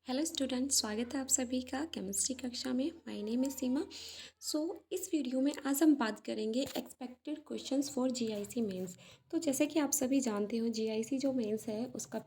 Hello student, स्वागत है आप सभी का केमिस्ट्री कक्षा में। My name is Seema. इस वीडियो में आज हम बात करेंगे expected questions for GIC mains. तो जैसे कि आप सभी जानते हो, जीआईसी जो मेंस है उसका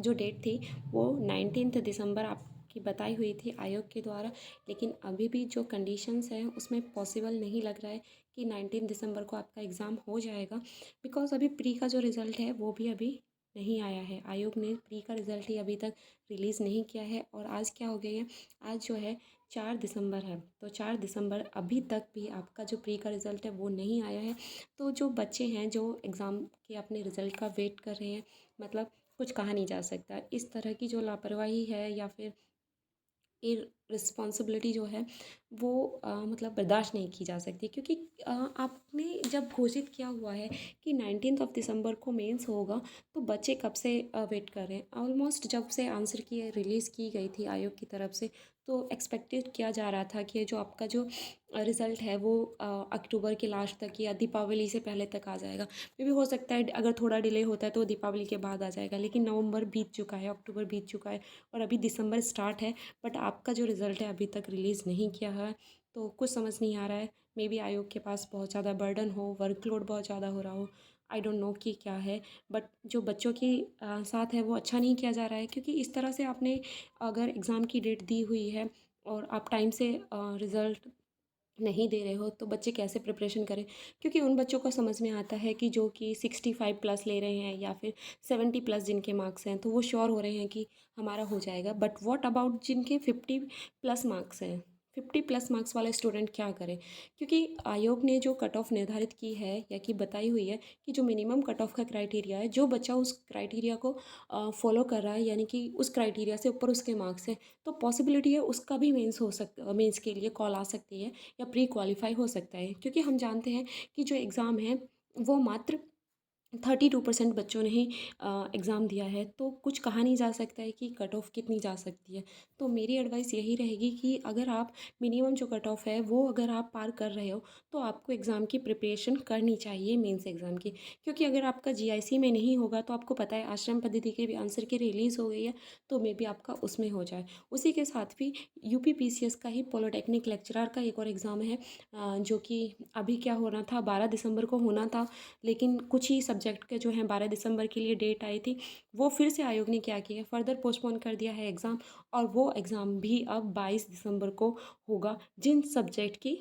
जो डेट थी वो 19 दिसंबर आपकी बताई हुई थी आयोग के द्वारा। लेकिन अभी भी जो कंडीशंस हैं उसमें पॉसिबल नहीं लग रहा है कि 19 दिसंबर को आपका एग्ज़ाम हो जाएगा, बिकॉज़ अभी प्री का जो रिज़ल्ट है वो भी अभी नहीं आया है। आयोग ने प्री का रिज़ल्ट ही अभी तक रिलीज़ नहीं किया है। और आज क्या हो गई है, आज जो है 4 दिसंबर है, तो 4 दिसंबर अभी तक भी आपका जो प्री का रिज़ल्ट है वो नहीं आया है। तो जो बच्चे हैं जो एग्ज़ाम के अपने रिज़ल्ट का वेट कर रहे हैं, मतलब कुछ कहा नहीं जा सकता। इस तरह की जो लापरवाही है या फिर रिस्पॉन्सिबिलिटी जो है वो मतलब बर्दाश्त नहीं की जा सकती, क्योंकि आपने जब घोषित किया हुआ है कि 19 दिसंबर को मेंस होगा, तो बच्चे कब से वेट कर रहे हैं। ऑलमोस्ट जब से आंसर की रिलीज़ की गई थी आयोग की तरफ से, तो एक्सपेक्टेड किया जा रहा था कि जो आपका जो रिज़ल्ट है वो अक्टूबर के लास्ट तक या दीपावली से पहले तक आ जाएगा। मे भी हो सकता है अगर थोड़ा डिले होता है तो दीपावली के बाद आ जाएगा, लेकिन नवंबर बीत चुका है, अक्टूबर बीत चुका है और अभी दिसंबर स्टार्ट है। बट आपका जो रिज़ल्ट है अभी तक रिलीज़ नहीं किया है, तो कुछ समझ नहीं आ रहा है। मे बी आयोग के पास बहुत ज़्यादा बर्डन हो, वर्कलोड बहुत ज़्यादा हो रहा हो, आई डोंट नो कि क्या है। बट जो बच्चों की साथ है वो अच्छा नहीं किया जा रहा है, क्योंकि इस तरह से आपने अगर एग्ज़ाम की डेट दी हुई है और आप टाइम से रिज़ल्ट नहीं दे रहे हो, तो बच्चे कैसे प्रिपरेशन करें। क्योंकि उन बच्चों को समझ में आता है कि जो कि 65 प्लस ले रहे हैं या फिर 70 प्लस जिनके मार्क्स हैं, तो वो श्योर हो रहे हैं कि हमारा हो जाएगा। बट व्हाट अबाउट जिनके 50 प्लस मार्क्स हैं, 50 प्लस मार्क्स वाले स्टूडेंट क्या करें। क्योंकि आयोग ने जो कट ऑफ निर्धारित की है या कि बताई हुई है कि जो मिनिमम कट ऑफ का क्राइटेरिया है, जो बच्चा उस क्राइटेरिया को फॉलो कर रहा है, यानी कि उस क्राइटेरिया से ऊपर उसके मार्क्स हैं, तो पॉसिबिलिटी है उसका भी मेंस के लिए कॉल आ सकती है या प्री क्वालिफाई हो सकता है। क्योंकि हम जानते हैं कि जो एग्ज़ाम है वो मात्र 32% बच्चों ने ही एग्ज़ाम दिया है, तो कुछ कहा नहीं जा सकता है कि कट ऑफ कितनी जा सकती है। तो मेरी एडवाइस यही रहेगी कि अगर आप मिनिमम जो कट ऑफ है वो अगर आप पार कर रहे हो, तो आपको एग्ज़ाम की प्रिपरेशन करनी चाहिए, मेंस एग्ज़ाम की। क्योंकि अगर आपका जीआईसी में नहीं होगा, तो आपको पता है आश्रम पद्धति के भी आंसर की रिलीज़ हो गई है, तो मे बी आपका उसमें हो जाए। उसी के साथ भी यूपी पीसीएस का ही पॉलिटेक्निक लेक्चरर का एक और एग्ज़ाम है, जो कि अभी क्या होना था, 12 दिसंबर को होना था, लेकिन कुछ ही सब्जेक्ट के जो हैं 12 दिसंबर के लिए डेट आई थी, वो फिर से आयोग ने क्या किया, फर्दर पोस्टपोन कर दिया है एग्ज़ाम। और वो एग्ज़ाम भी अब 22 दिसंबर को होगा, जिन सब्जेक्ट की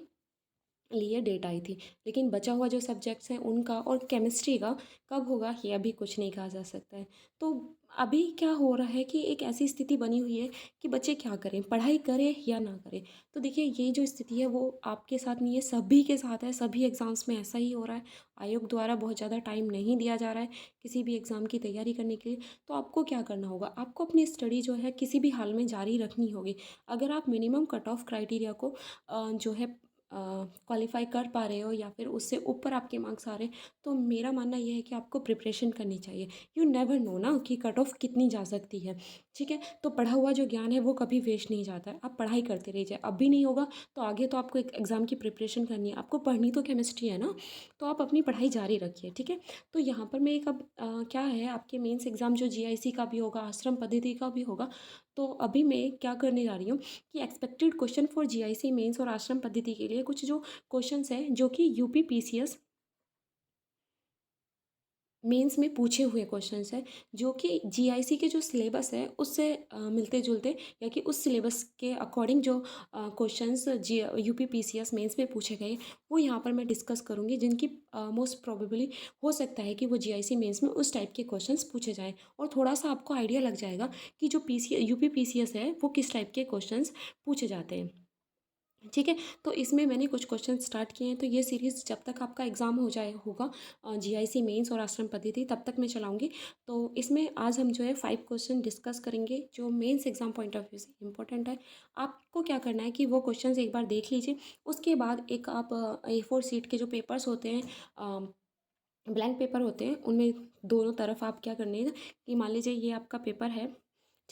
लिए डेट आई थी। लेकिन बचा हुआ जो सब्जेक्ट्स हैं उनका और केमिस्ट्री का कब होगा ये अभी कुछ नहीं कहा जा सकता है। तो अभी क्या हो रहा है कि एक ऐसी स्थिति बनी हुई है कि बच्चे क्या करें, पढ़ाई करें या ना करें। तो देखिए, ये जो स्थिति है वो आपके साथ नहीं है, सभी के साथ है, सभी एग्ज़ाम्स में ऐसा ही हो रहा है। आयोग द्वारा बहुत ज़्यादा टाइम नहीं दिया जा रहा है किसी भी एग्ज़ाम की तैयारी करने के लिए। तो आपको क्या करना होगा, आपको अपनी स्टडी जो है किसी भी हाल में जारी रखनी होगी। अगर आप मिनिमम कट ऑफ क्राइटेरिया को जो है क्वालिफाई कर पा रहे हो या फिर उससे ऊपर आपके मार्क्स आ रहे हैं, तो मेरा मानना ये है कि आपको प्रिपरेशन करनी चाहिए। यू नेवर नो ना कि कट ऑफ कितनी जा सकती है। ठीक है, तो पढ़ा हुआ जो ज्ञान है वो कभी वेस्ट नहीं जाता है। आप पढ़ाई करते रहिए, अब भी नहीं होगा तो आगे तो आपको एक एग्ज़ाम की प्रिपरेशन करनी है, आपको पढ़नी तो केमिस्ट्री है ना, तो आप अपनी पढ़ाई जारी रखिए। ठीक है, तो यहाँ पर मैं एक अब क्या है, आपके मेंस एग्ज़ाम जो जीआईसी का भी होगा, आश्रम पद्धति का भी होगा, तो अभी मैं क्या करने जा रही हूँ कि expected question for GIC mains और आश्रम पद्धति के लिए कुछ जो क्वेश्चंस हैं जो कि यूपी पीसीएस मेंस में पूछे हुए क्वेश्चंस हैं, जो कि जीआईसी के जो सिलेबस है उससे मिलते जुलते या कि उस सिलेबस के अकॉर्डिंग जो क्वेश्चंस जी यूपी पीसीएस मेंस में पूछे गए, वो यहाँ पर मैं डिस्कस करूँगी, जिनकी मोस्ट प्रोबेबली हो सकता है कि वो जीआईसी मेंस में उस टाइप के क्वेश्चंस पूछे जाएँ। और थोड़ा सा आपको आइडिया लग जाएगा कि जो यूपी पीसीएस है वो किस टाइप के क्वेश्चंस पूछे जाते हैं। ठीक है, तो इसमें मैंने कुछ क्वेश्चन स्टार्ट किए हैं, तो ये सीरीज़ जब तक आपका एग्ज़ाम हो जाए होगा जीआईसी मेंस और आश्रम पद्धति, तब तक मैं चलाऊँगी। तो इसमें आज हम जो है 5 क्वेश्चन डिस्कस करेंगे जो mains exam point of view से इम्पोर्टेंट है। आपको क्या करना है कि वो क्वेश्चंस एक बार देख लीजिए, उसके बाद एक आप A4 शीट के जो पेपर्स होते हैं, ब्लैंक पेपर होते हैं, उनमें दोनों तरफ आप क्या करने हैं कि मान लीजिए ये आपका पेपर है।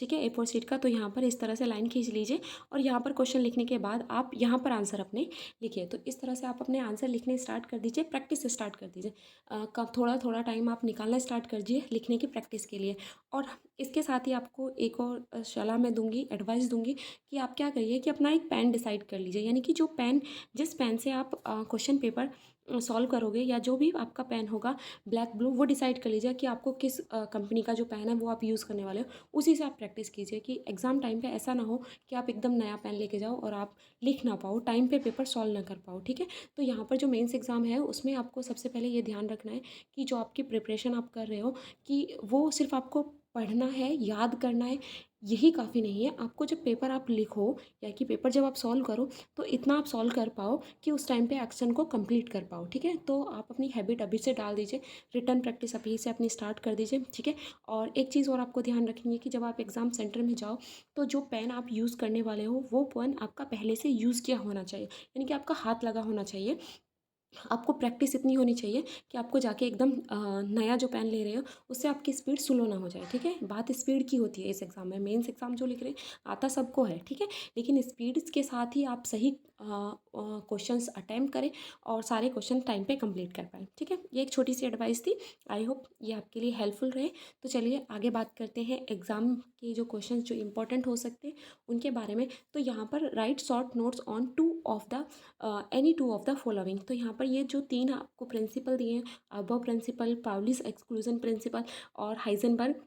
ठीक है, A4 शीट का। तो यहाँ पर इस तरह से लाइन खींच लीजिए और यहाँ पर क्वेश्चन लिखने के बाद आप यहाँ पर आंसर अपने लिखिए। तो इस तरह से आप अपने आंसर लिखने स्टार्ट कर दीजिए, प्रैक्टिस स्टार्ट कर दीजिए। कब थोड़ा थोड़ा टाइम आप निकालना स्टार्ट कर दीजिए लिखने की प्रैक्टिस के लिए। और इसके साथ ही आपको एक और सलाह मैं दूंगी, एडवाइस दूंगी कि आप क्या करिए कि अपना एक पेन डिसाइड कर लीजिए। यानी कि जो पेन, जिस पेन से आप क्वेश्चन पेपर सॉल्व करोगे, या जो भी आपका पेन होगा ब्लैक ब्लू, वो डिसाइड कर लीजिए कि आपको किस कंपनी का जो पेन है वो आप यूज़ करने वाले हो। उसी से आप प्रैक्टिस कीजिए कि एग्ज़ाम टाइम पे ऐसा ना हो कि आप एकदम नया पेन लेके जाओ और आप लिख ना पाओ, टाइम पे पेपर सॉल्व ना कर पाओ। ठीक है, तो यहाँ पर जो मेंस एग्ज़ाम है उसमें आपको सबसे पहले ये ध्यान रखना है कि जो आपकी प्रिपरेशन आप कर रहे हो कि वो सिर्फ आपको पढ़ना है, याद करना है, यही काफ़ी नहीं है। आपको जब पेपर आप लिखो या कि पेपर जब आप सॉल्व करो तो इतना आप सॉल्व कर पाओ कि उस टाइम पे एक्शन को कंप्लीट कर पाओ। ठीक है, तो आप अपनी हैबिट अभी से डाल दीजिए, रिटर्न प्रैक्टिस अभी से अपनी स्टार्ट कर दीजिए। ठीक है, और एक चीज़ और आपको ध्यान रखनी है कि जब आप एग्ज़ाम सेंटर में जाओ तो जो पेन आप यूज़ करने वाले हो वो पेन आपका पहले से यूज़ किया होना चाहिए, यानी कि आपका हाथ लगा होना चाहिए। आपको प्रैक्टिस इतनी होनी चाहिए कि आपको जाके एकदम नया जो पेन ले रहे हो उससे आपकी स्पीड स्लो ना हो जाए। ठीक है, बात स्पीड की होती है इस एग्ज़ाम में। मेंस एग्ज़ाम जो लिख रहे हैं आता सबको है, ठीक है, लेकिन स्पीड के साथ ही आप सही क्वेश्चंस अटेम्प्ट करें और सारे क्वेश्चन टाइम पे कंप्लीट कर पाएँ। ठीक है, ये एक छोटी सी एडवाइस थी, आई होप ये आपके लिए हेल्पफुल रहे। तो चलिए आगे बात करते हैं एग्ज़ाम के जो क्वेश्चन जो इंपॉर्टेंट हो सकते हैं उनके बारे में। तो यहाँ पर right short notes on two of the any two of the following. तो यहाँ पर ये जो तीन आपको प्रिंसिपल दिए हैं, above principal, Pauli's exclusion principle और हाइजेनबर्ग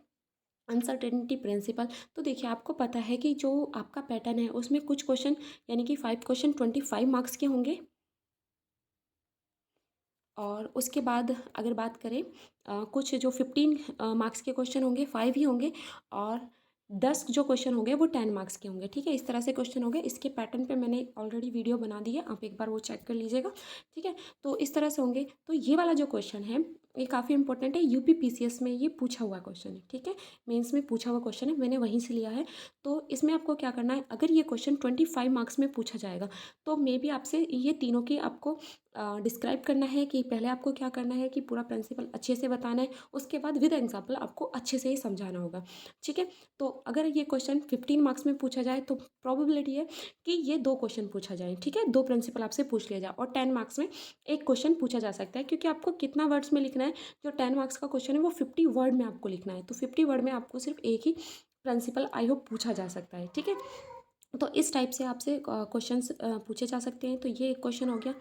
अनसर्टेनिटी प्रिंसिपल। तो देखिए आपको पता है कि जो आपका पैटर्न है उसमें कुछ क्वेश्चन, यानी कि 5 क्वेश्चन 25 मार्क्स के होंगे, और उसके बाद अगर बात करें कुछ जो 15 मार्क्स के क्वेश्चन होंगे 5 ही होंगे, और 10 जो क्वेश्चन होंगे वो 10 मार्क्स के होंगे। ठीक है, इस तरह से क्वेश्चन होंगे। इसके पैटर्न पे मैंने ऑलरेडी वीडियो बना दी है, आप एक बार वो चेक कर लीजिएगा। ठीक है, तो इस तरह से होंगे। तो ये वाला जो क्वेश्चन है ये काफ़ी इंपॉर्टेंट है, यूपी पीसीएस में ये पूछा हुआ क्वेश्चन है। ठीक है, मेंस में पूछा हुआ क्वेश्चन है, मैंने वहीं से लिया है। तो इसमें आपको क्या करना है, अगर ये क्वेश्चन 25 मार्क्स में पूछा जाएगा तो मे बी आपसे ये तीनों की आपको डिस्क्राइब करना है कि पहले आपको क्या करना है कि पूरा प्रिंसिपल अच्छे से बताना है, उसके बाद विद एग्जाम्पल आपको अच्छे से ही समझाना होगा। ठीक है, तो अगर ये क्वेश्चन 15 मार्क्स में पूछा जाए तो प्रोबेबिलिटी है कि ये 2 क्वेश्चन पूछा जाए। ठीक है, 2 प्रिंसिपल आपसे पूछ लिया जाए, और 10 मार्क्स में एक क्वेश्चन पूछा जा सकता है, क्योंकि आपको कितना वर्ड्स में लिखना है। जो 10 मार्क्स का क्वेश्चन है वो 50 वर्ड में आपको लिखना है, तो 50 वर्ड में आपको सिर्फ एक ही प्रिंसिपल आई होप पूछा जा सकता है। ठीक है, तो इस टाइप से आपसे क्वेश्चंस पूछे जा सकते हैं। तो ये एक क्वेश्चन हो गया।